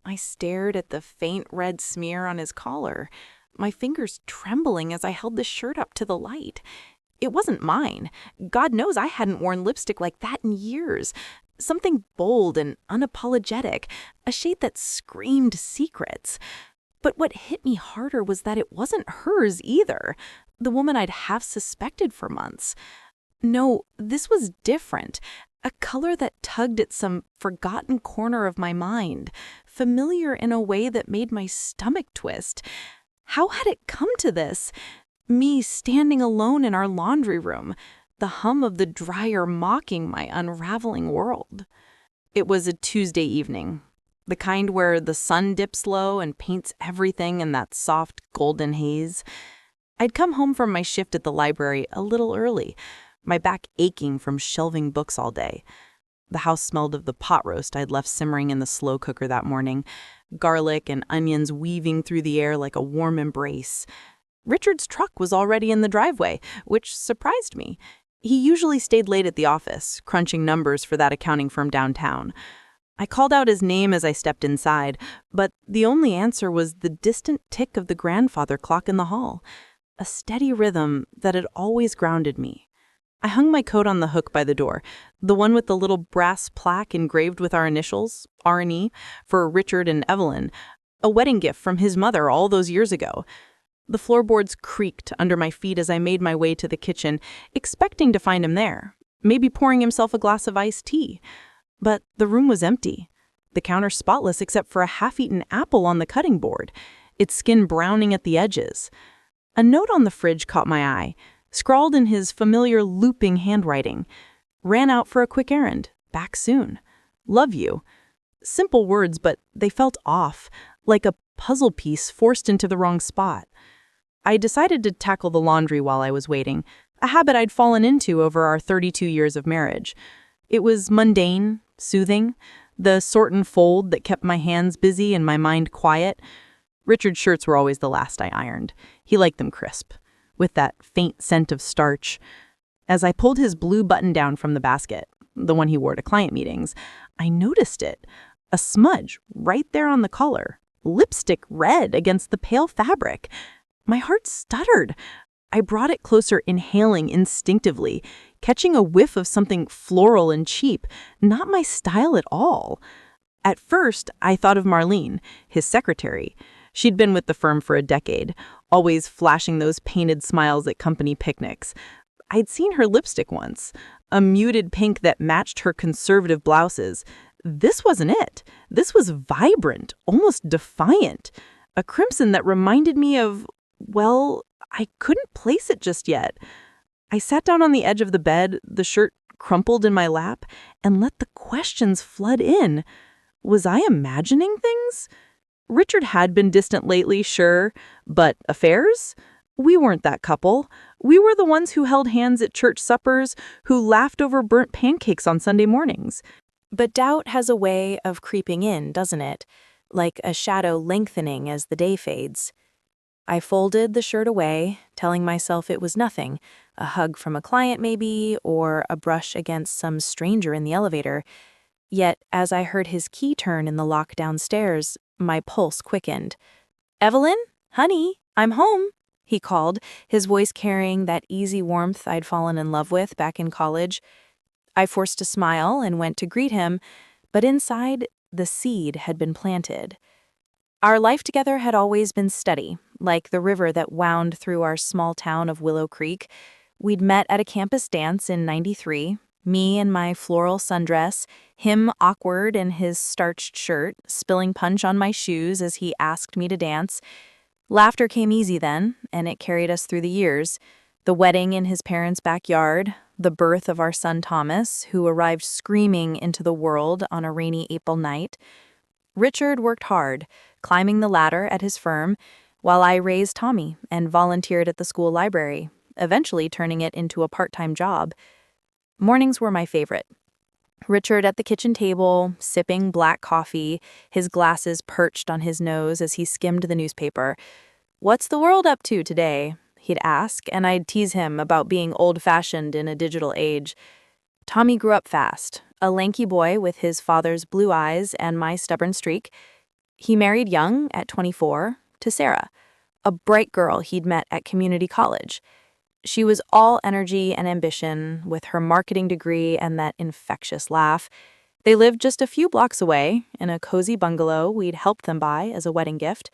I stared at the faint red smear on his collar, my fingers trembling as I held the shirt up to the light. It wasn't mine. God knows I hadn't worn lipstick like that in years. Something bold and unapologetic, a shade that screamed secrets. But what hit me harder was that it wasn't hers either, the woman I'd half suspected for months. No, this was different. A color that tugged at some forgotten corner of my mind, familiar in a way that made my stomach twist. How had it come to this? Me standing alone in our laundry room, the hum of the dryer mocking my unraveling world. It was a Tuesday evening, the kind where the sun dips low and paints everything in that soft golden haze. I'd come home from my shift at the library a little early, my back aching from shelving books all day. The house smelled of the pot roast I'd left simmering in the slow cooker that morning, garlic and onions weaving through the air like a warm embrace. Richard's truck was already in the driveway, which surprised me. He usually stayed late at the office, crunching numbers for that accounting firm downtown. I called out his name as I stepped inside, but the only answer was the distant tick of the grandfather clock in the hall, a steady rhythm that had always grounded me. I hung my coat on the hook by the door, the one with the little brass plaque engraved with our initials, R&E, for Richard and Evelyn, a wedding gift from his mother all those years ago. The floorboards creaked under my feet as I made my way to the kitchen, expecting to find him there, maybe pouring himself a glass of iced tea. But the room was empty, the counter spotless except for a half-eaten apple on the cutting board, its skin browning at the edges. A note on the fridge caught my eye, scrawled in his familiar looping handwriting. Ran out for a quick errand. Back soon. Love you. Simple words, but they felt off, like a puzzle piece forced into the wrong spot. I decided to tackle the laundry while I was waiting, a habit I'd fallen into over our 32 years of marriage. It was mundane, soothing, the sort and fold that kept my hands busy and my mind quiet. Richard's shirts were always the last I ironed. He liked them crisp, with that faint scent of starch. As I pulled his blue button down from the basket, the one he wore to client meetings, I noticed it, a smudge right there on the collar, lipstick red against the pale fabric. My heart stuttered. I brought it closer, inhaling instinctively, catching a whiff of something floral and cheap, not my style at all. At first, I thought of Marlene, his secretary. She'd been with the firm for a decade, always flashing those painted smiles at company picnics. I'd seen her lipstick once, a muted pink that matched her conservative blouses. This wasn't it. This was vibrant, almost defiant. A crimson that reminded me of, well, I couldn't place it just yet. I sat down on the edge of the bed, the shirt crumpled in my lap, and let the questions flood in. Was I imagining things? Richard had been distant lately, sure, but affairs? We weren't that couple. We were the ones who held hands at church suppers, who laughed over burnt pancakes on Sunday mornings. But doubt has a way of creeping in, doesn't it? Like a shadow lengthening as the day fades. I folded the shirt away, telling myself it was nothing, a hug from a client maybe, or a brush against some stranger in the elevator. Yet, as I heard his key turn in the lock downstairs, my pulse quickened. "Evelyn? Honey, I'm home," he called, his voice carrying that easy warmth I'd fallen in love with back in college. I forced a smile and went to greet him, but inside, the seed had been planted. Our life together had always been steady, like the river that wound through our small town of Willow Creek. We'd met at a campus dance in '93, me in my floral sundress, him awkward in his starched shirt, spilling punch on my shoes as he asked me to dance. Laughter came easy then, and it carried us through the years. The wedding in his parents' backyard, the birth of our son Thomas, who arrived screaming into the world on a rainy April night. Richard worked hard, climbing the ladder at his firm, while I raised Tommy and volunteered at the school library, eventually turning it into a part-time job. Mornings were my favorite. Richard at the kitchen table, sipping black coffee, his glasses perched on his nose as he skimmed the newspaper. "What's the world up to today?" he'd ask, and I'd tease him about being old-fashioned in a digital age. Tommy grew up fast, a lanky boy with his father's blue eyes and my stubborn streak. He married young, at 24, to Sarah, a bright girl he'd met at community college. She was all energy and ambition, with her marketing degree and that infectious laugh. They lived just a few blocks away, in a cozy bungalow we'd helped them buy as a wedding gift.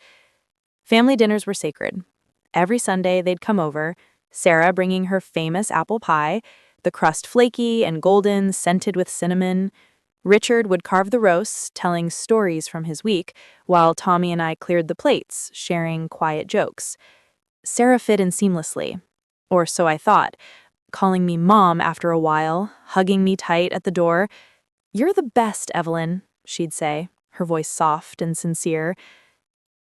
Family dinners were sacred. Every Sunday they'd come over, Sarah bringing her famous apple pie, the crust flaky and golden, scented with cinnamon. Richard would carve the roasts, telling stories from his week, while Tommy and I cleared the plates, sharing quiet jokes. Sarah fit in seamlessly, or so I thought, calling me Mom after a while, hugging me tight at the door. "You're the best, Evelyn," she'd say, her voice soft and sincere.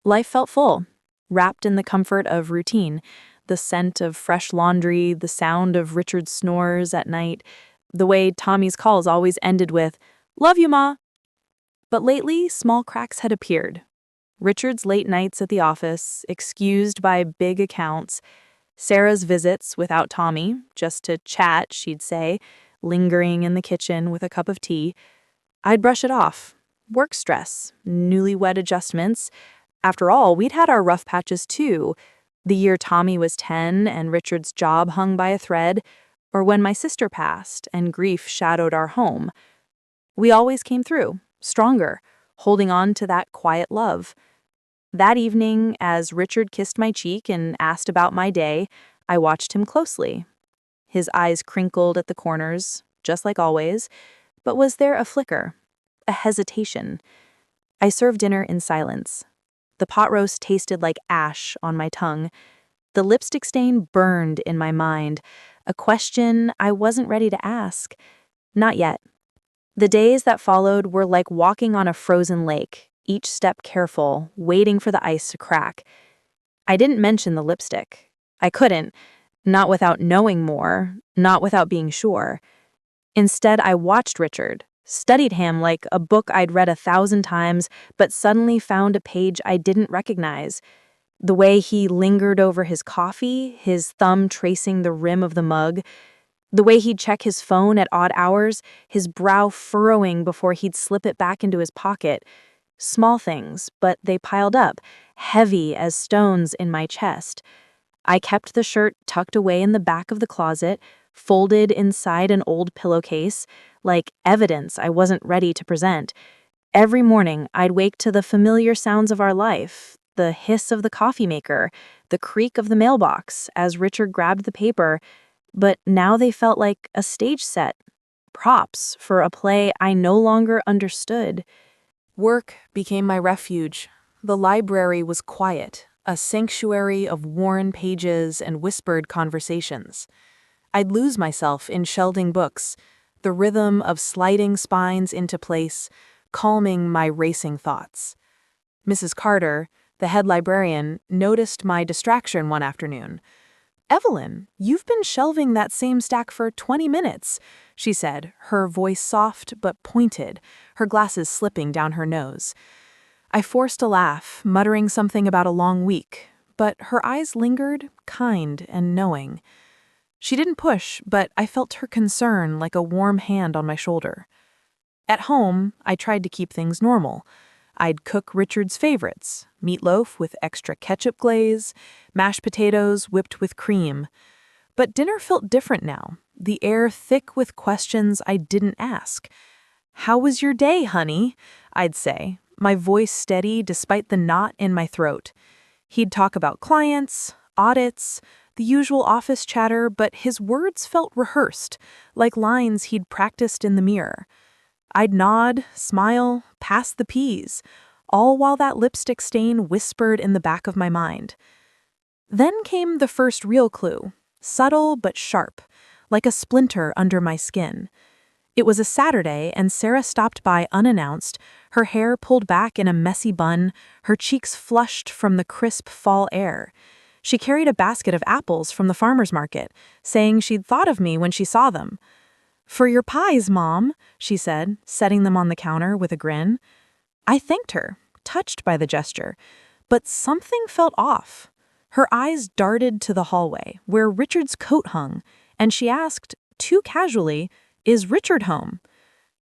Life felt full, wrapped in the comfort of routine, the scent of fresh laundry, the sound of Richard's snores at night, the way Tommy's calls always ended with, "Love you, Ma." But lately, small cracks had appeared. Richard's late nights at the office, excused by big accounts. Sarah's visits without Tommy, just to chat, she'd say, lingering in the kitchen with a cup of tea. I'd brush it off. Work stress, newlywed adjustments. After all, we'd had our rough patches too. The year Tommy was 10 and Richard's job hung by a thread, or when my sister passed and grief shadowed our home. We always came through, stronger, holding on to that quiet love. That evening, as Richard kissed my cheek and asked about my day, I watched him closely. His eyes crinkled at the corners, just like always, but was there a flicker, a hesitation? I served dinner in silence. The pot roast tasted like ash on my tongue. The lipstick stain burned in my mind, a question I wasn't ready to ask. Not yet. The days that followed were like walking on a frozen lake, each step careful, waiting for the ice to crack. I didn't mention the lipstick. I couldn't, not without knowing more, not without being sure. Instead, I watched Richard, studied him like a book I'd read 1,000 times, but suddenly found a page I didn't recognize. The way he lingered over his coffee, his thumb tracing the rim of the mug. The way he'd check his phone at odd hours, his brow furrowing before he'd slip it back into his pocket. Small things, but they piled up, heavy as stones in my chest. I kept the shirt tucked away in the back of the closet, folded inside an old pillowcase, like evidence I wasn't ready to present. Every morning, I'd wake to the familiar sounds of our life, the hiss of the coffee maker, the creak of the mailbox as Richard grabbed the paper, but now they felt like a stage set, props for a play I no longer understood. Work became my refuge. The library was quiet, a sanctuary of worn pages and whispered conversations. I'd lose myself in shelving books, the rhythm of sliding spines into place, calming my racing thoughts. Mrs. Carter, the head librarian, noticed my distraction one afternoon. "Evelyn, you've been shelving that same stack for 20 minutes, she said, her voice soft but pointed, her glasses slipping down her nose. I forced a laugh, muttering something about a long week, but her eyes lingered, kind and knowing. She didn't push, but I felt her concern like a warm hand on my shoulder. At home, I tried to keep things normal. I'd cook Richard's favorites, meatloaf with extra ketchup glaze, mashed potatoes whipped with cream. But dinner felt different now, the air thick with questions I didn't ask. "How was your day, honey?" I'd say, my voice steady despite the knot in my throat. He'd talk about clients, audits, the usual office chatter, but his words felt rehearsed, like lines he'd practiced in the mirror. I'd nod, smile, pass the peas, all while that lipstick stain whispered in the back of my mind. Then came the first real clue, subtle but sharp, like a splinter under my skin. It was a Saturday, and Sarah stopped by unannounced, her hair pulled back in a messy bun, her cheeks flushed from the crisp fall air. She carried a basket of apples from the farmer's market, saying she'd thought of me when she saw them. "For your pies, Mom," she said, setting them on the counter with a grin. I thanked her, touched by the gesture, but something felt off. Her eyes darted to the hallway, where Richard's coat hung, and she asked, too casually, "Is Richard home?"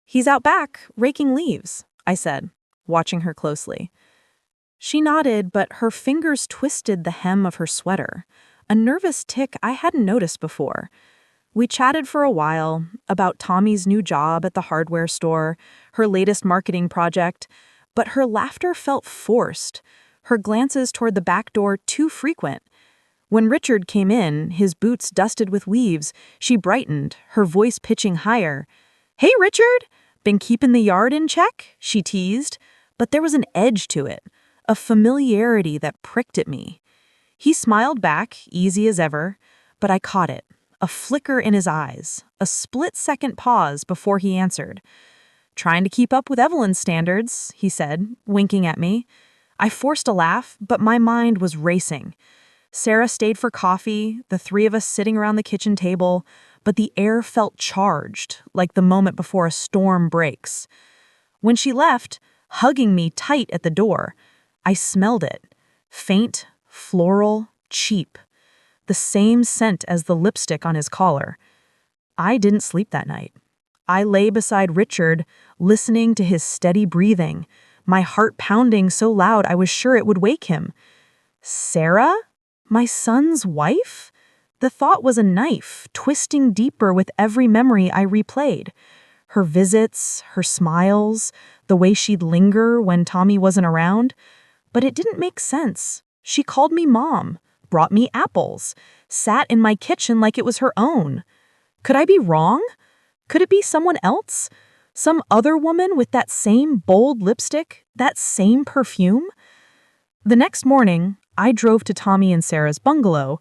"He's out back, raking leaves," I said, watching her closely. She nodded, but her fingers twisted the hem of her sweater, a nervous tic I hadn't noticed before. We chatted for a while about Tommy's new job at the hardware store, her latest marketing project, but her laughter felt forced, her glances toward the back door too frequent. When Richard came in, his boots dusted with leaves, she brightened, her voice pitching higher. "Hey, Richard! Been keeping the yard in check?" she teased, but there was an edge to it, a familiarity that pricked at me. He smiled back, easy as ever, but I caught it, a flicker in his eyes, a split-second pause before he answered. "Trying to keep up with Evelyn's standards," he said, winking at me. I forced a laugh, but my mind was racing. Sarah stayed for coffee, the three of us sitting around the kitchen table, but the air felt charged, like the moment before a storm breaks. When she left, hugging me tight at the door, I smelled it. Faint, floral, cheap. The same scent as the lipstick on his collar. I didn't sleep that night. I lay beside Richard, listening to his steady breathing, my heart pounding so loud I was sure it would wake him. Sarah? My son's wife? The thought was a knife, twisting deeper with every memory I replayed. Her visits, her smiles, the way she'd linger when Tommy wasn't around. But it didn't make sense. She called me mom, brought me apples, sat in my kitchen like it was her own. Could I be wrong? Could it be someone else? Some other woman with that same bold lipstick, that same perfume? The next morning, I drove to Tommy and Sarah's bungalow,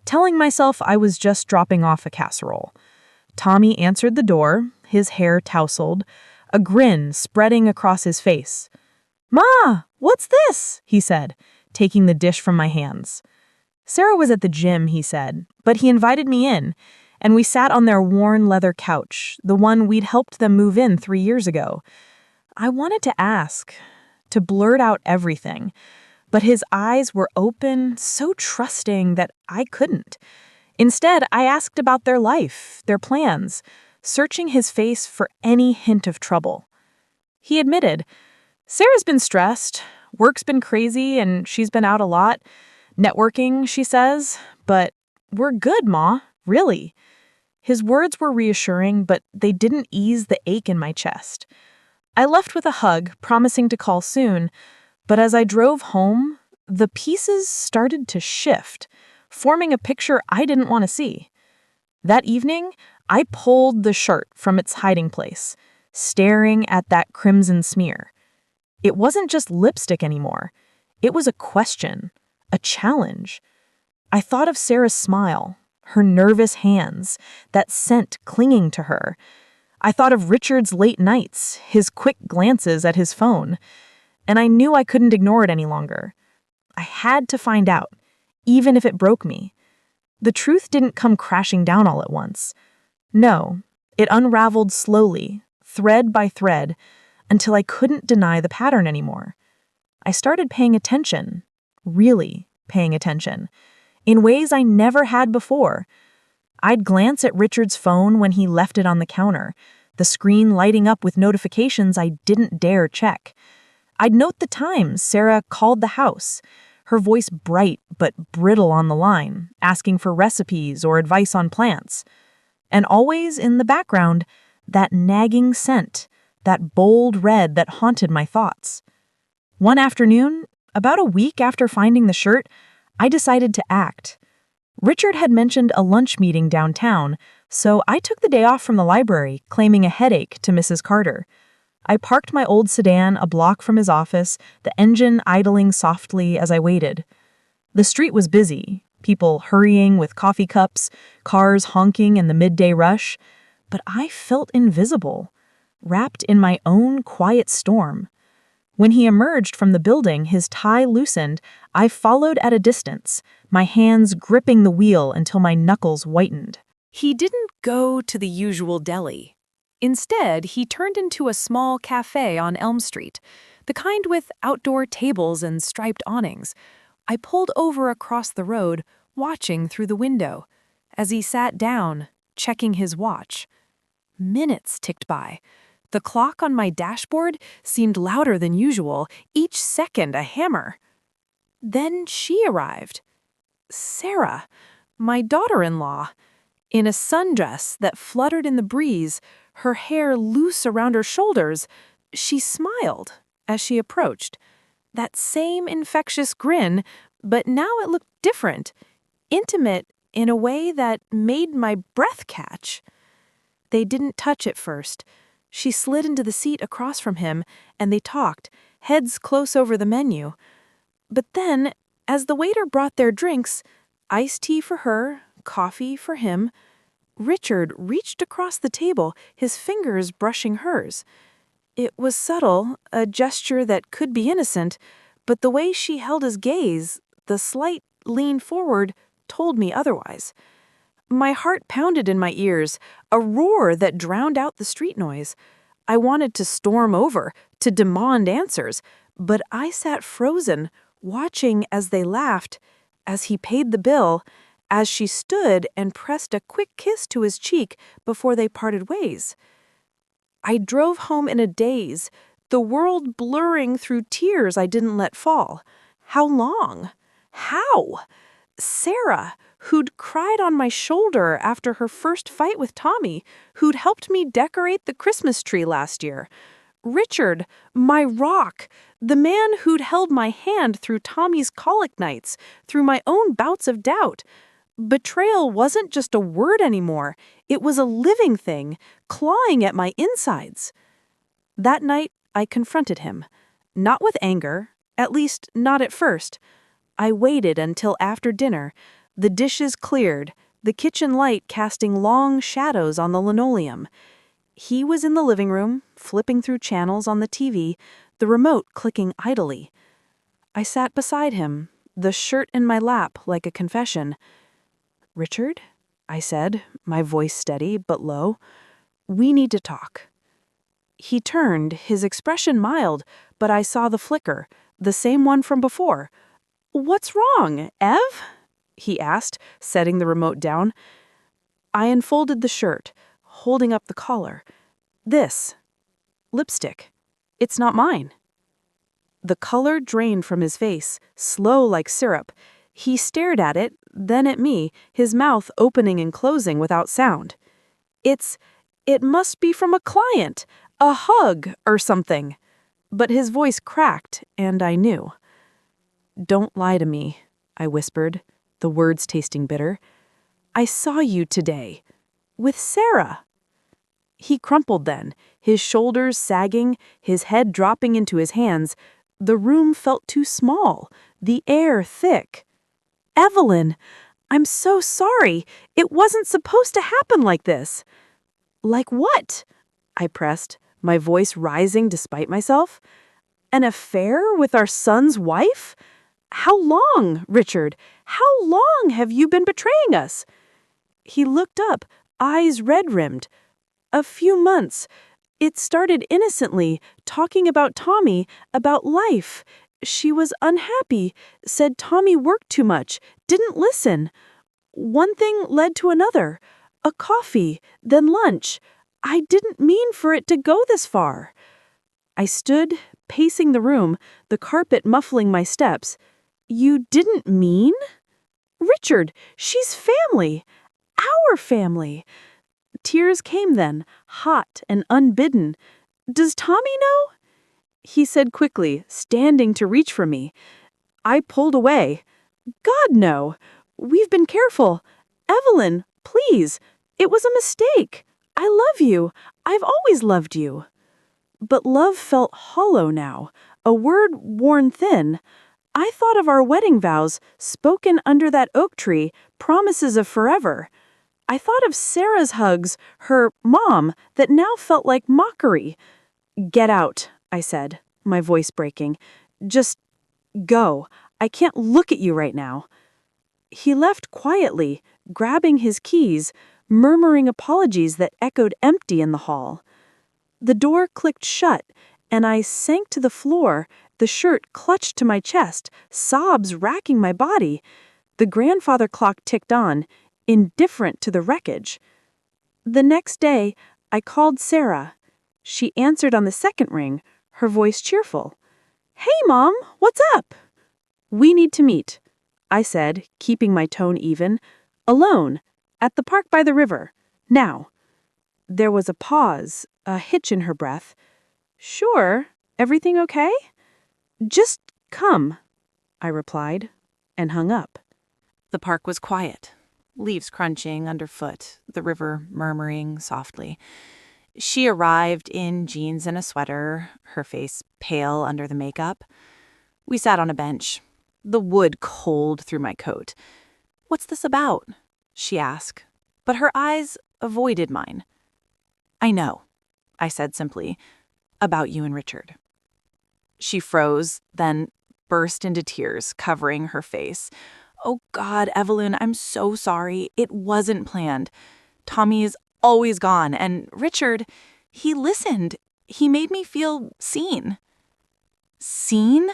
telling myself I was just dropping off a casserole. Tommy answered the door, his hair tousled, a grin spreading across his face. "Ma, what's this?" he said, taking the dish from my hands. Sarah was at the gym, he said, but he invited me in, and we sat on their worn leather couch, the one we'd helped them move in 3 years ago. I wanted to ask, to blurt out everything, but his eyes were open, so trusting that I couldn't. Instead, I asked about their life, their plans, searching his face for any hint of trouble. He admitted, "Sarah's been stressed, work's been crazy, and she's been out a lot. Networking, she says, but we're good, Ma, really." His words were reassuring, but they didn't ease the ache in my chest. I left with a hug, promising to call soon, but as I drove home, the pieces started to shift, forming a picture I didn't want to see. That evening, I pulled the shirt from its hiding place, staring at that crimson smear. It wasn't just lipstick anymore. It was a question, a challenge. I thought of Sarah's smile, her nervous hands, that scent clinging to her. I thought of Richard's late nights, his quick glances at his phone, and I knew I couldn't ignore it any longer. I had to find out, even if it broke me. The truth didn't come crashing down all at once. No, it unraveled slowly, thread by thread, until I couldn't deny the pattern anymore. I started paying attention, really paying attention, in ways I never had before. I'd glance at Richard's phone when he left it on the counter, the screen lighting up with notifications I didn't dare check. I'd note the times Sarah called the house, her voice bright but brittle on the line, asking for recipes or advice on plants. And always in the background, that nagging scent, that bold red that haunted my thoughts. One afternoon, about a week after finding the shirt, I decided to act. Richard had mentioned a lunch meeting downtown, so I took the day off from the library, claiming a headache to Mrs. Carter. I parked my old sedan a block from his office, the engine idling softly as I waited. The street was busy, people hurrying with coffee cups, cars honking in the midday rush, but I felt invisible, wrapped in my own quiet storm. When he emerged from the building, his tie loosened, I followed at a distance, my hands gripping the wheel until my knuckles whitened. He didn't go to the usual deli. Instead, he turned into a small cafe on Elm Street, the kind with outdoor tables and striped awnings. I pulled over across the road, watching through the window. As he sat down, checking his watch. Minutes ticked by. The clock on my dashboard seemed louder than usual, each second a hammer. Then she arrived. Sarah, my daughter-in-law, in a sundress that fluttered in the breeze, her hair loose around her shoulders. She smiled as she approached. That same infectious grin, but now it looked different, intimate in a way that made my breath catch. They didn't touch at first. She slid into the seat across from him, and they talked, heads close over the menu. But then, as the waiter brought their drinks, iced tea for her, coffee for him, Richard reached across the table, his fingers brushing hers. It was subtle, a gesture that could be innocent, but the way she held his gaze, the slight lean forward, told me otherwise. My heart pounded in my ears, a roar that drowned out the street noise. I wanted to storm over, to demand answers, but I sat frozen, watching as they laughed, as he paid the bill, as she stood and pressed a quick kiss to his cheek before they parted ways. I drove home in a daze, the world blurring through tears I didn't let fall. How long? How? Sarah, who'd cried on my shoulder after her first fight with Tommy, who'd helped me decorate the Christmas tree last year. Richard, my rock, the man who'd held my hand through Tommy's colic nights, through my own bouts of doubt. Betrayal wasn't just a word anymore. It was a living thing, clawing at my insides. That night, I confronted him. Not with anger, at least not at first. I waited until after dinner, the dishes cleared, the kitchen light casting long shadows on the linoleum. He was in the living room, flipping through channels on the TV, the remote clicking idly. I sat beside him, the shirt in my lap like a confession. "Richard," I said, my voice steady but low, "we need to talk." He turned, his expression mild, but I saw the flicker, the same one from before. "What's wrong, Ev?" he asked, setting the remote down. I unfolded the shirt, holding up the collar. "This. Lipstick. It's not mine." The color drained from his face, slow like syrup. He stared at it, then at me, his mouth opening and closing without sound. It must be from a client, a hug or something." But his voice cracked, and I knew. "Don't lie to me," I whispered, the words tasting bitter. "I saw you today. With Sarah." He crumpled then, his shoulders sagging, his head dropping into his hands. The room felt too small, the air thick. "Evelyn, I'm so sorry. It wasn't supposed to happen like this." "Like what?" I pressed, my voice rising despite myself. "An affair with our son's wife? How long, Richard? How long have you been betraying us?" He looked up, eyes red-rimmed. "A few months. It started innocently, talking about Tommy, about life. She was unhappy, said Tommy worked too much, didn't listen. One thing led to another. A coffee, then lunch. I didn't mean for it to go this far." I stood, pacing the room, the carpet muffling my steps. "You didn't mean?" "Richard, she's family. Our family." Tears came then, hot and unbidden. "Does Tommy know?" He said quickly, standing to reach for me. I pulled away. "God, no. We've been careful. Evelyn, please. It was a mistake. I love you. I've always loved you." But love felt hollow now, a word worn thin. I thought of our wedding vows, spoken under that oak tree, promises of forever. I thought of Sarah's hugs, her mom, that now felt like mockery. "Get out," I said, my voice breaking. "Just go. I can't look at you right now." He left quietly, grabbing his keys, murmuring apologies that echoed empty in the hall. The door clicked shut, and I sank to the floor, the shirt clutched to my chest, sobs racking my body. The grandfather clock ticked on, indifferent to the wreckage. The next day, I called Sarah. She answered on the second ring, her voice cheerful. Hey, Mom, what's up? We need to meet, I said, keeping my tone even. Alone, at the park by the river. Now. There was a pause, a hitch in her breath. Sure, everything okay? Just come, I replied, and hung up. The park was quiet, leaves crunching underfoot, the river murmuring softly. She arrived in jeans and a sweater, her face pale under the makeup. We sat on a bench, the wood cold through my coat. "What's this about?" she asked, but her eyes avoided mine. "I know," I said simply, "about you and Richard." She froze, then burst into tears, covering her face. "Oh God, Evelyn, I'm so sorry. It wasn't planned. Tommy is always gone, and Richard, he listened. He made me feel seen." "Seen?"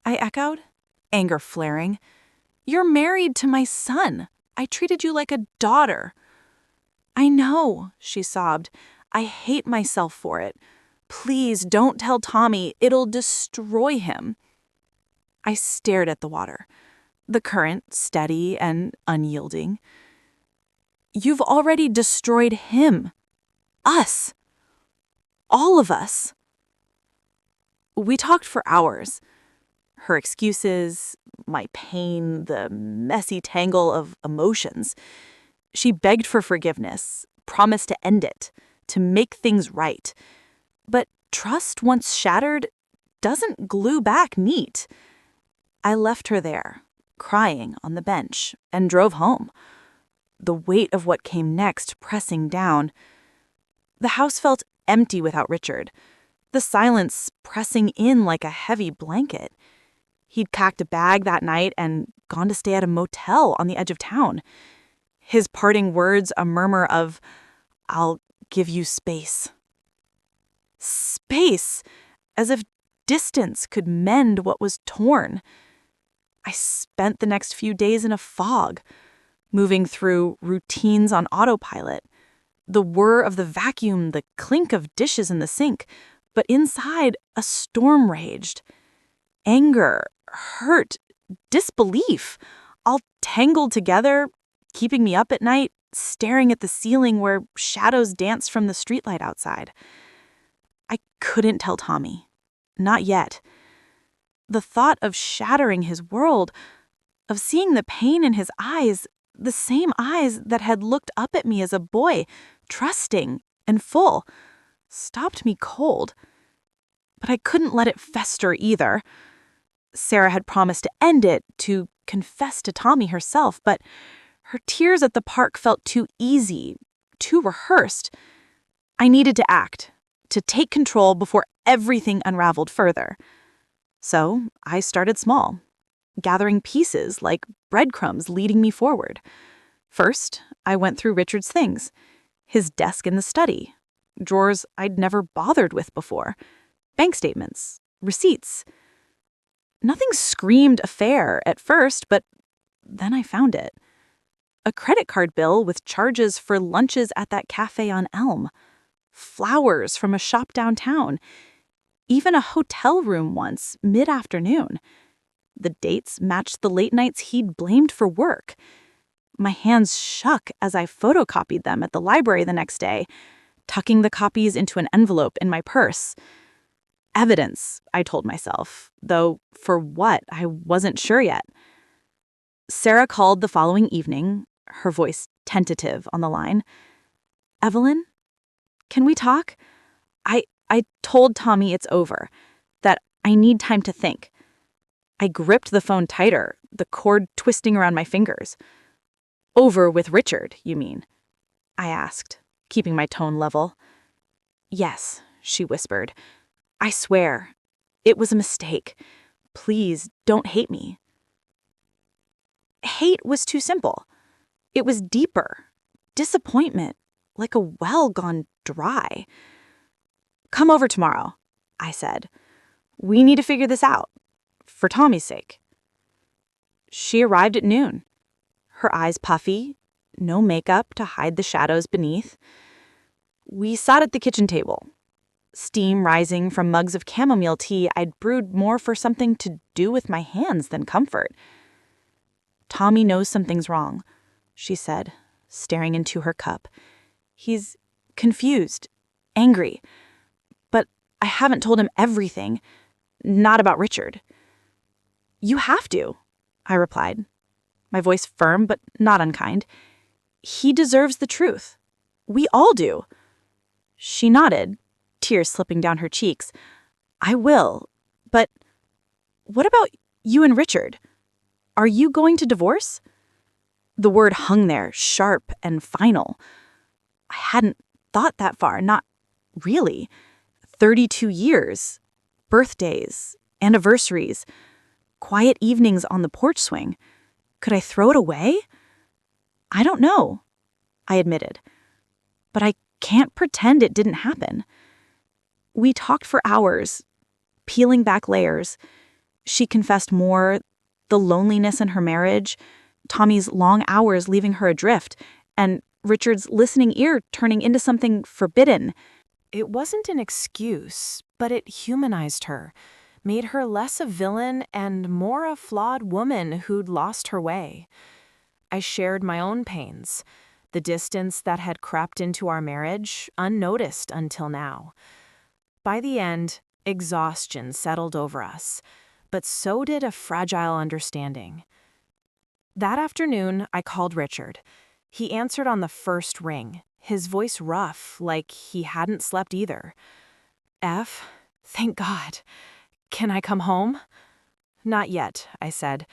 I echoed, anger flaring. "You're married to my son. I treated you like a daughter." "I know," she sobbed. "I hate myself for it. Please don't tell Tommy. It'll destroy him." I stared at the water, the current steady and unyielding. "You've already destroyed him. Us. All of us." We talked for hours. Her excuses, my pain, the messy tangle of emotions. She begged for forgiveness, promised to end it, to make things right. But trust once shattered doesn't glue back neat. I left her there, crying on the bench, and drove home. The weight of what came next pressing down. The house felt empty without Richard, the silence pressing in like a heavy blanket. He'd packed a bag that night and gone to stay at a motel on the edge of town. His parting words a murmur of, "I'll give you space." Space, as if distance could mend what was torn. I spent the next few days in a fog, moving through routines on autopilot. The whir of the vacuum, the clink of dishes in the sink, but inside a storm raged. Anger, hurt, disbelief, all tangled together, keeping me up at night, staring at the ceiling where shadows danced from the streetlight outside. I couldn't tell Tommy. Not yet. The thought of shattering his world, of seeing the pain in his eyes, the same eyes that had looked up at me as a boy, trusting and full, stopped me cold. But I couldn't let it fester either. Sarah had promised to end it, to confess to Tommy herself, but her tears at the park felt too easy, too rehearsed. I needed to act, to take control before everything unraveled further. So I started small, gathering pieces like breadcrumbs leading me forward. First, I went through Richard's things, his desk in the study, drawers I'd never bothered with before, bank statements, receipts. Nothing screamed affair at first, but then I found it. A credit card bill with charges for lunches at that cafe on Elm. Flowers from a shop downtown. Even a hotel room once, mid-afternoon. The dates matched the late nights he'd blamed for work. My hands shook as I photocopied them at the library the next day, tucking the copies into an envelope in my purse. Evidence, I told myself, though for what, I wasn't sure yet. Sarah called the following evening, her voice tentative on the line. "Evelyn, can we talk? I told Tommy it's over, that I need time to think." I gripped the phone tighter, the cord twisting around my fingers. "Over with Richard, you mean?" I asked, keeping my tone level. "Yes," she whispered. "I swear, it was a mistake. Please don't hate me." Hate was too simple. It was deeper. Disappointment, like a well gone dry. "Come over tomorrow," I said. "We need to figure this out, for Tommy's sake." She arrived at noon, her eyes puffy, no makeup to hide the shadows beneath. We sat at the kitchen table, steam rising from mugs of chamomile tea I'd brewed more for something to do with my hands than comfort. "Tommy knows something's wrong," she said, staring into her cup. "He's confused, angry, but I haven't told him everything. Not about Richard." "You have to," I replied, my voice firm but not unkind. "He deserves the truth. We all do." She nodded, tears slipping down her cheeks. "I will, but what about you and Richard? Are you going to divorce?" The word hung there, sharp and final. I hadn't thought that far, not really. 32 years, birthdays, anniversaries, quiet evenings on the porch swing. Could I throw it away? "I don't know," I admitted. "But I can't pretend it didn't happen." We talked for hours, peeling back layers. She confessed more, the loneliness in her marriage, Tommy's long hours leaving her adrift, and Richard's listening ear turning into something forbidden. It wasn't an excuse, but it humanized her, made her less a villain and more a flawed woman who'd lost her way. I shared my own pains, the distance that had crept into our marriage, unnoticed until now. By the end, exhaustion settled over us, but so did a fragile understanding. That afternoon, I called Richard. He answered on the first ring, his voice rough, like he hadn't slept either. "F, thank God. Can I come home?" "Not yet," I said,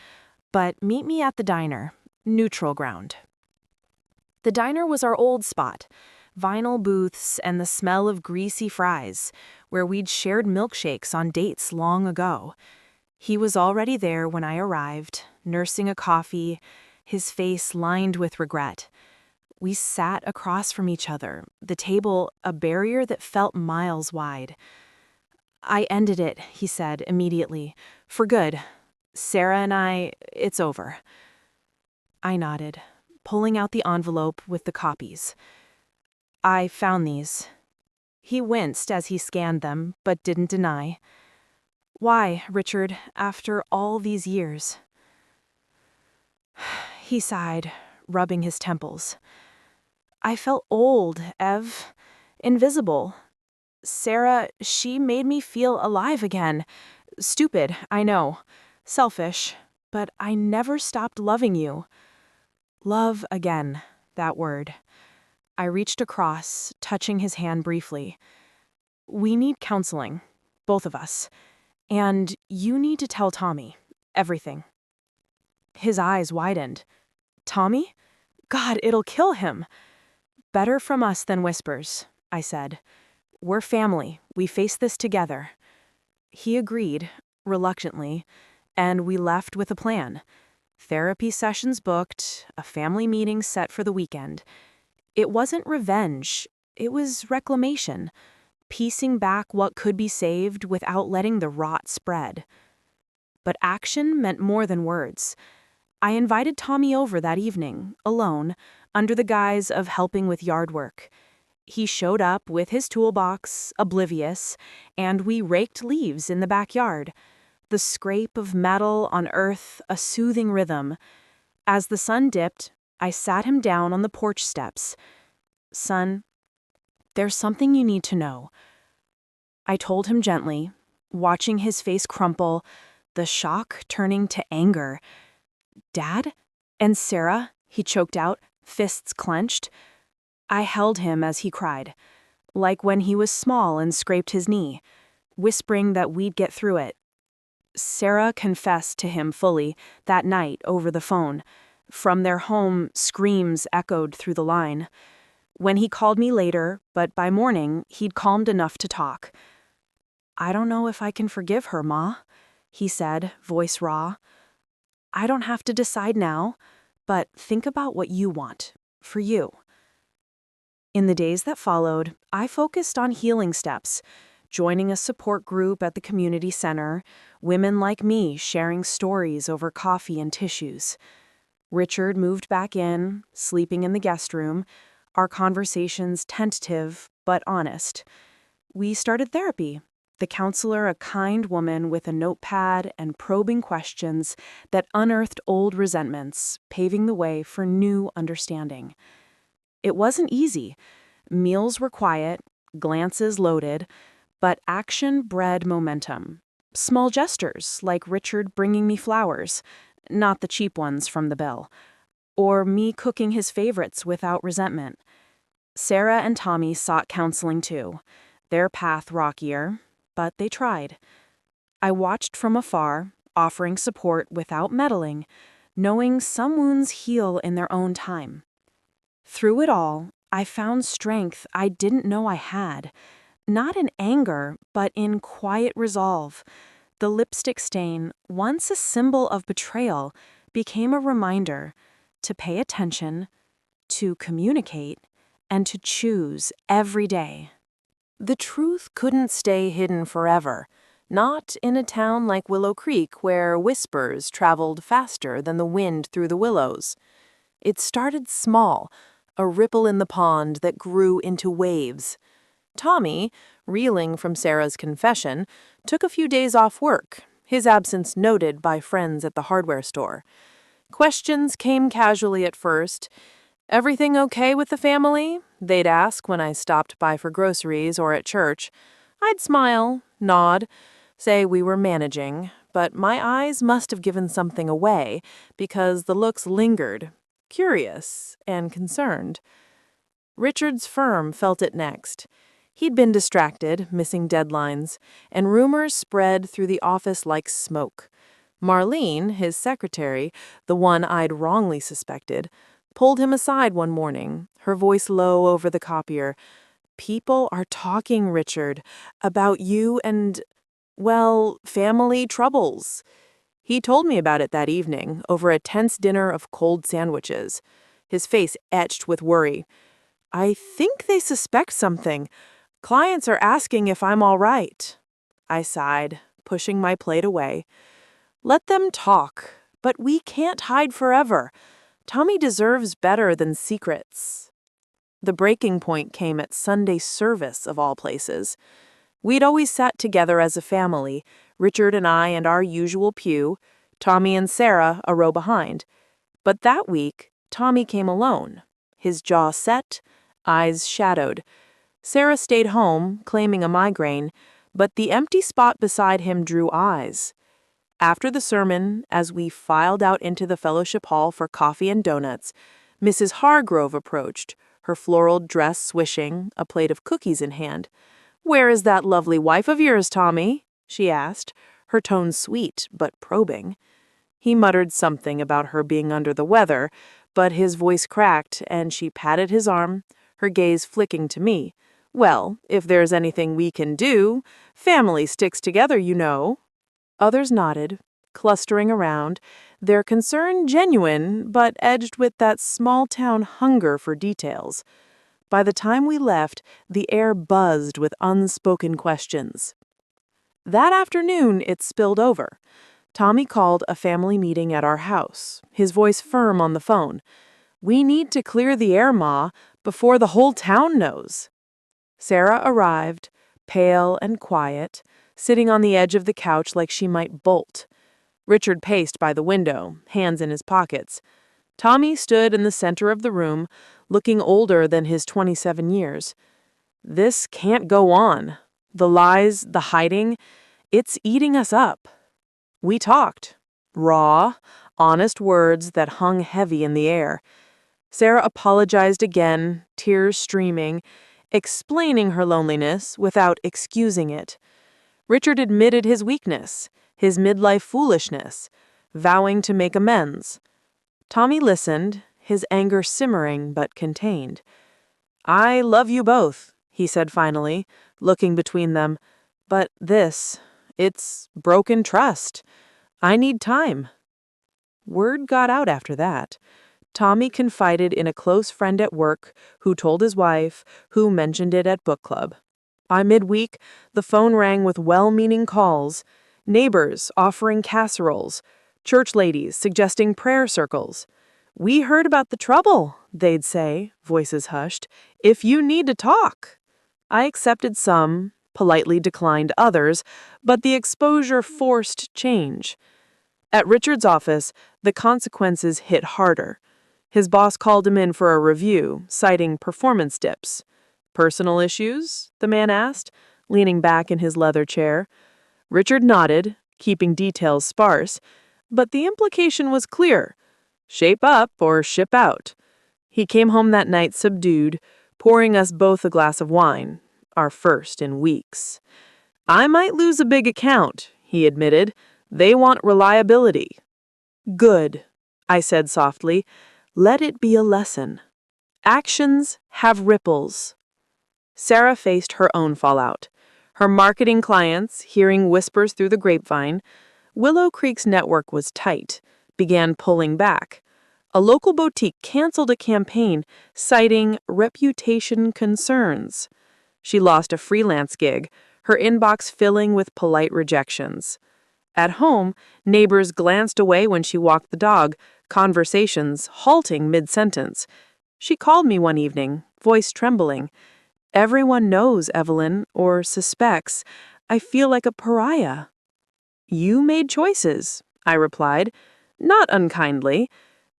"but meet me at the diner, neutral ground." The diner was our old spot, vinyl booths and the smell of greasy fries, where we'd shared milkshakes on dates long ago. He was already there when I arrived, nursing a coffee, his face lined with regret. We sat across from each other, the table a barrier that felt miles wide. "I ended it," he said immediately. "For good. Sarah and I, it's over." I nodded, pulling out the envelope with the copies. "I found these." He winced as he scanned them, but didn't deny. "Why, Richard, after all these years?" He sighed, rubbing his temples. "I felt old, Ev. Invisible. Sarah, she made me feel alive again. Stupid, I know. Selfish. But I never stopped loving you." Love again, that word. I reached across, touching his hand briefly. "We need counseling, both of us. And you need to tell Tommy everything." His eyes widened. "Tommy? God, it'll kill him." "Better from us than whispers," I said. "We're family. We face this together." He agreed, reluctantly, and we left with a plan. Therapy sessions booked, a family meeting set for the weekend. It wasn't revenge, it was reclamation, piecing back what could be saved without letting the rot spread. But action meant more than words. I invited Tommy over that evening, alone, under the guise of helping with yard work. He showed up with his toolbox, oblivious, and we raked leaves in the backyard. The scrape of metal on earth, a soothing rhythm. As the sun dipped, I sat him down on the porch steps. "Son, there's something you need to know." I told him gently, watching his face crumple, the shock turning to anger. "Dad? And Sarah?" he choked out, fists clenched. I held him as he cried, like when he was small and scraped his knee, whispering that we'd get through it. Sarah confessed to him fully that night over the phone. From their home, screams echoed through the line. When he called me later, but by morning, he'd calmed enough to talk. "I don't know if I can forgive her, Ma," he said, voice raw. "I don't have to decide now, but think about what you want, for you." In the days that followed, I focused on healing steps, joining a support group at the community center, women like me sharing stories over coffee and tissues. Richard moved back in, sleeping in the guest room, our conversations tentative but honest. We started therapy. The counselor, a kind woman with a notepad and probing questions that unearthed old resentments, paving the way for new understanding. It wasn't easy. Meals were quiet, glances loaded, but action bred momentum. Small gestures, like Richard bringing me flowers, not the cheap ones from the bill, or me cooking his favorites without resentment. Sarah and Tommy sought counseling too, their path rockier, but they tried. I watched from afar, offering support without meddling, knowing some wounds heal in their own time. Through it all, I found strength I didn't know I had, not in anger, but in quiet resolve. The lipstick stain, once a symbol of betrayal, became a reminder to pay attention, to communicate, and to choose every day. The truth couldn't stay hidden forever, not in a town like Willow Creek where whispers traveled faster than the wind through the willows. It started small, a ripple in the pond that grew into waves. Tommy, reeling from Sarah's confession, took a few days off work, his absence noted by friends at the hardware store. Questions came casually at first. "Everything okay with the family?" they'd ask when I stopped by for groceries or at church. I'd smile, nod, say we were managing, but my eyes must have given something away because the looks lingered, curious and concerned. Richard's firm felt it next. He'd been distracted, missing deadlines, and rumors spread through the office like smoke. Marlene, his secretary, the one I'd wrongly suspected, pulled him aside one morning, her voice low over the copier. "People are talking, Richard, about you and, well, family troubles." He told me about it that evening, over a tense dinner of cold sandwiches, his face etched with worry. "I think they suspect something. Clients are asking if I'm all right." I sighed, pushing my plate away. "Let them talk, but we can't hide forever. Tommy deserves better than secrets." The breaking point came at Sunday service, of all places. We'd always sat together as a family, Richard and I in our usual pew, Tommy and Sarah a row behind. But that week, Tommy came alone, his jaw set, eyes shadowed. Sarah stayed home, claiming a migraine, but the empty spot beside him drew eyes. After the sermon, as we filed out into the fellowship hall for coffee and donuts, Mrs. Hargrove approached, her floral dress swishing, a plate of cookies in hand. "Where is that lovely wife of yours, Tommy?" she asked, her tone sweet but probing. He muttered something about her being under the weather, but his voice cracked and she patted his arm, her gaze flicking to me. "Well, if there's anything we can do, family sticks together, you know." Others nodded, clustering around, their concern genuine but edged with that small-town hunger for details. By the time we left, the air buzzed with unspoken questions. That afternoon, it spilled over. Tommy called a family meeting at our house, his voice firm on the phone. "We need to clear the air, Ma, before the whole town knows." Sarah arrived, pale and quiet, sitting on the edge of the couch like she might bolt. Richard paced by the window, hands in his pockets. Tommy stood in the center of the room, looking older than his 27 years. "This can't go on. The lies, the hiding, it's eating us up." We talked. Raw, honest words that hung heavy in the air. Sarah apologized again, tears streaming, explaining her loneliness without excusing it. Richard admitted his weakness, his midlife foolishness, vowing to make amends. Tommy listened, his anger simmering but contained. "I love you both," he said finally, looking between them. "But it's broken trust. I need time." Word got out after that. Tommy confided in a close friend at work who told his wife, who mentioned it at book club. By midweek, the phone rang with well-meaning calls, neighbors offering casseroles, church ladies suggesting prayer circles. "We heard about the trouble," they'd say, voices hushed, "if you need to talk." I accepted some, politely declined others, but the exposure forced change. At Richard's office, the consequences hit harder. His boss called him in for a review, citing performance dips. "Personal issues?" the man asked, leaning back in his leather chair. Richard nodded, keeping details sparse, but the implication was clear: shape up or ship out. He came home that night subdued, pouring us both a glass of wine, our first in weeks. "I might lose a big account," he admitted. "They want reliability." "Good," I said softly. "Let it be a lesson. Actions have ripples." Sarah faced her own fallout. Her marketing clients, hearing whispers through the grapevine, Willow Creek's network was tight, began pulling back. A local boutique canceled a campaign, citing reputation concerns. She lost a freelance gig, her inbox filling with polite rejections. At home, neighbors glanced away when she walked the dog, conversations halting mid-sentence. She called me one evening, voice trembling. "Everyone knows, Evelyn, or suspects. I feel like a pariah." "You made choices," I replied, not unkindly.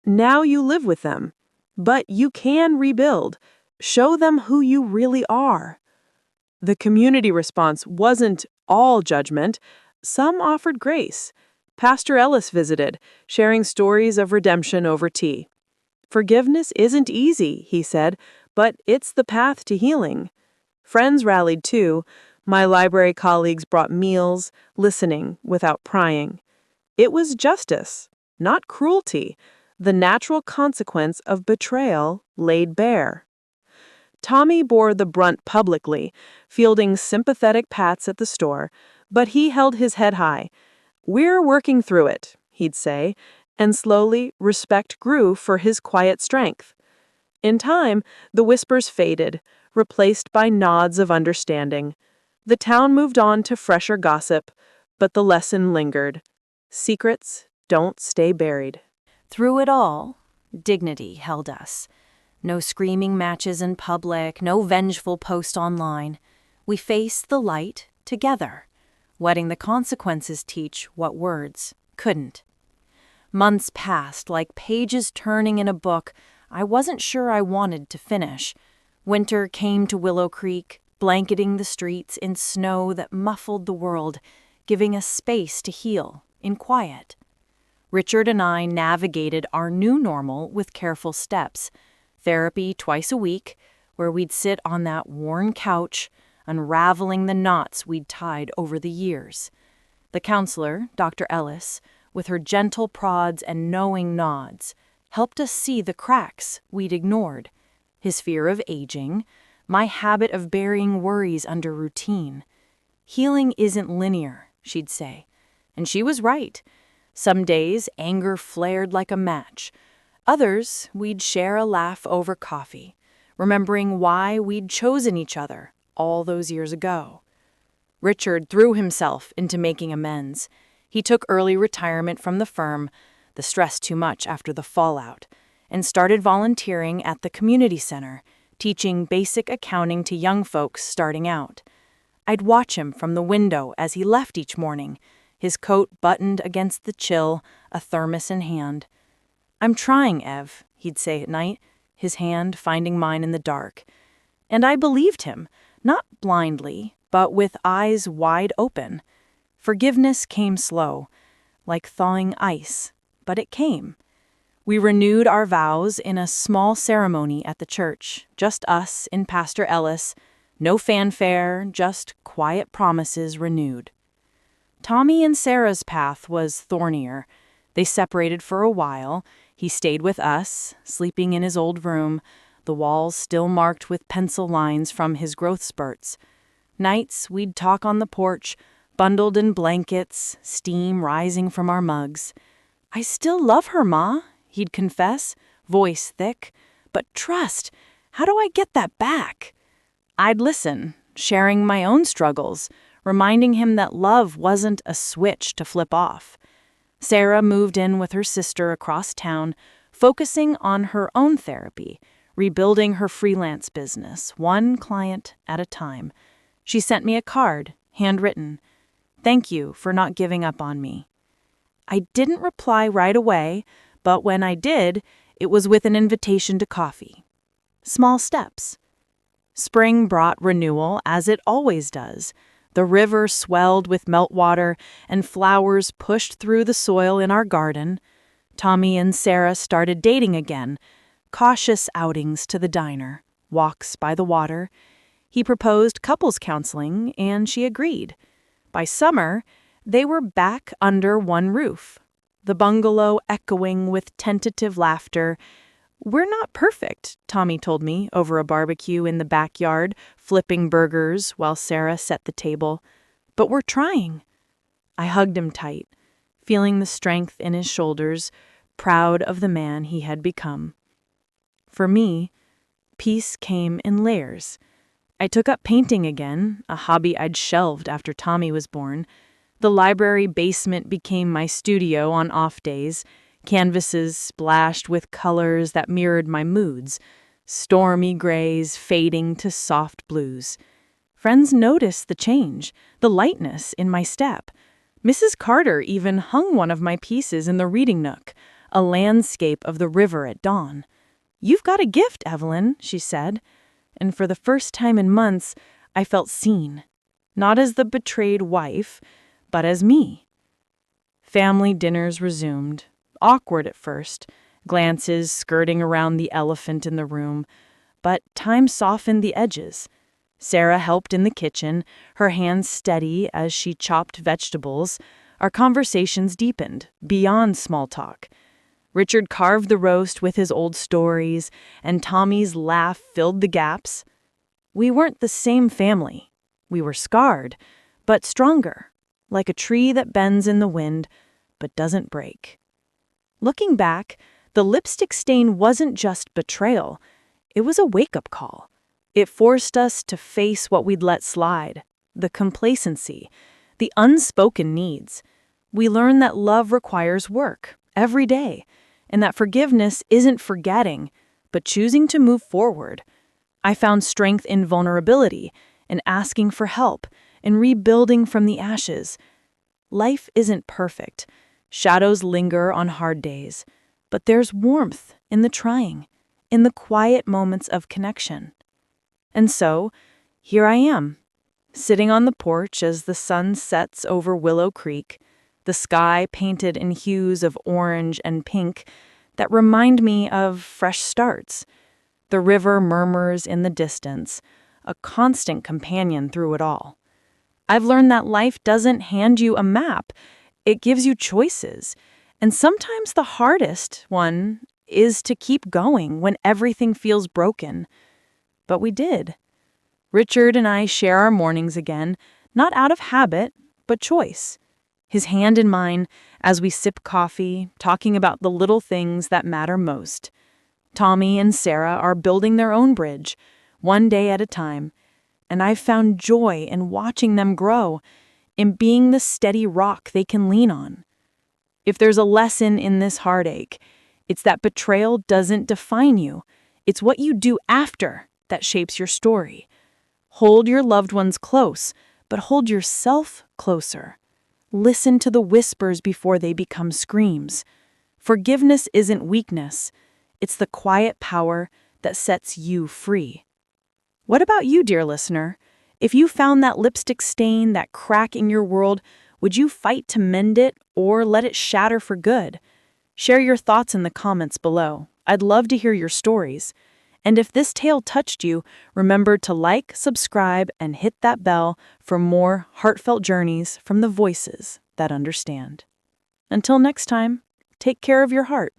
"Now you live with them. But you can rebuild. Show them who you really are." The community response wasn't all judgment. Some offered grace. Pastor Ellis visited, sharing stories of redemption over tea. "Forgiveness isn't easy," he said, "but it's the path to healing." Friends rallied too. My library colleagues brought meals, listening without prying. It was justice, not cruelty, the natural consequence of betrayal laid bare. Tommy bore the brunt publicly, fielding sympathetic pats at the store, but he held his head high. "We're working through it," he'd say, and slowly respect grew for his quiet strength. In time, the whispers faded, replaced by nods of understanding. The town moved on to fresher gossip, but the lesson lingered. Secrets don't stay buried. Through it all, dignity held us. No screaming matches in public, no vengeful post online. We faced the light together, letting the consequences teach what words couldn't. Months passed like pages turning in a book I wasn't sure I wanted to finish. Winter came to Willow Creek, blanketing the streets in snow that muffled the world, giving us space to heal in quiet. Richard and I navigated our new normal with careful steps. Therapy twice a week, where we'd sit on that worn couch, unraveling the knots we'd tied over the years. The counselor, Dr. Ellis, with her gentle prods and knowing nods, helped us see the cracks we'd ignored. His fear of aging, my habit of burying worries under routine. "Healing isn't linear," she'd say. And she was right. Some days, anger flared like a match. Others, we'd share a laugh over coffee, remembering why we'd chosen each other all those years ago. Richard threw himself into making amends. He took early retirement from the firm, the stress too much after the fallout, and started volunteering at the community center, teaching basic accounting to young folks starting out. I'd watch him from the window as he left each morning, his coat buttoned against the chill, a thermos in hand. "I'm trying, Ev," he'd say at night, his hand finding mine in the dark. And I believed him, not blindly, but with eyes wide open. Forgiveness came slow, like thawing ice, but it came. We renewed our vows in a small ceremony at the church, just us and Pastor Ellis. No fanfare, just quiet promises renewed. Tommy and Sarah's path was thornier. They separated for a while. He stayed with us, sleeping in his old room, the walls still marked with pencil lines from his growth spurts. Nights, we'd talk on the porch, bundled in blankets, steam rising from our mugs. "I still love her, Ma," he'd confess, voice thick. "But trust, how do I get that back?" I'd listen, sharing my own struggles, reminding him that love wasn't a switch to flip off. Sarah moved in with her sister across town, focusing on her own therapy, rebuilding her freelance business, one client at a time. She sent me a card, handwritten. Thank you for not giving up on me. I didn't reply right away, but when I did, it was with an invitation to coffee. Small steps. Spring brought renewal, as it always does. The river swelled with meltwater, and flowers pushed through the soil in our garden. Tommy and Sarah started dating again, cautious outings to the diner, walks by the water. He proposed couples counseling, and she agreed. By summer, they were back under one roof, the bungalow echoing with tentative laughter. We're not perfect, Tommy told me over a barbecue in the backyard, flipping burgers while Sarah set the table. But we're trying. I hugged him tight, feeling the strength in his shoulders, proud of the man he had become. For me, peace came in layers. I took up painting again, a hobby I'd shelved after Tommy was born. The library basement became my studio on off days, canvases splashed with colors that mirrored my moods, stormy grays fading to soft blues. Friends noticed the change, the lightness in my step. Mrs. Carter even hung one of my pieces in the reading nook, a landscape of the river at dawn. "You've got a gift, Evelyn," she said. And for the first time in months, I felt seen, not as the betrayed wife, but as me. Family dinners resumed, awkward at first, glances skirting around the elephant in the room, but time softened the edges. Sarah helped in the kitchen, her hands steady as she chopped vegetables. Our conversations deepened, beyond small talk. Richard carved the roast with his old stories, and Tommy's laugh filled the gaps. We weren't the same family. We were scarred, but stronger, like a tree that bends in the wind, but doesn't break. Looking back, the lipstick stain wasn't just betrayal. It was a wake-up call. It forced us to face what we'd let slide, the complacency, the unspoken needs. We learned that love requires work, every day, and that forgiveness isn't forgetting, but choosing to move forward. I found strength in vulnerability, in asking for help, in rebuilding from the ashes. Life isn't perfect. Shadows linger on hard days, but there's warmth in the trying, in the quiet moments of connection. And so, here I am, sitting on the porch as the sun sets over Willow Creek, the sky painted in hues of orange and pink that remind me of fresh starts. The river murmurs in the distance, a constant companion through it all. I've learned that life doesn't hand you a map, it gives you choices. And sometimes the hardest one is to keep going when everything feels broken. But we did. Richard and I share our mornings again, not out of habit, but choice. His hand in mine as we sip coffee, talking about the little things that matter most. Tommy and Sarah are building their own bridge, one day at a time, and I've found joy in watching them grow, in being the steady rock they can lean on. If there's a lesson in this heartache, it's that betrayal doesn't define you. It's what you do after that shapes your story. Hold your loved ones close, but hold yourself closer. Listen to the whispers before they become screams. Forgiveness isn't weakness. It's the quiet power that sets you free. What about you, dear listener? If you found that lipstick stain, that crack in your world, would you fight to mend it or let it shatter for good? Share your thoughts in the comments below. I'd love to hear your stories. And if this tale touched you, remember to like, subscribe, and hit that bell for more heartfelt journeys from the voices that understand. Until next time, take care of your heart.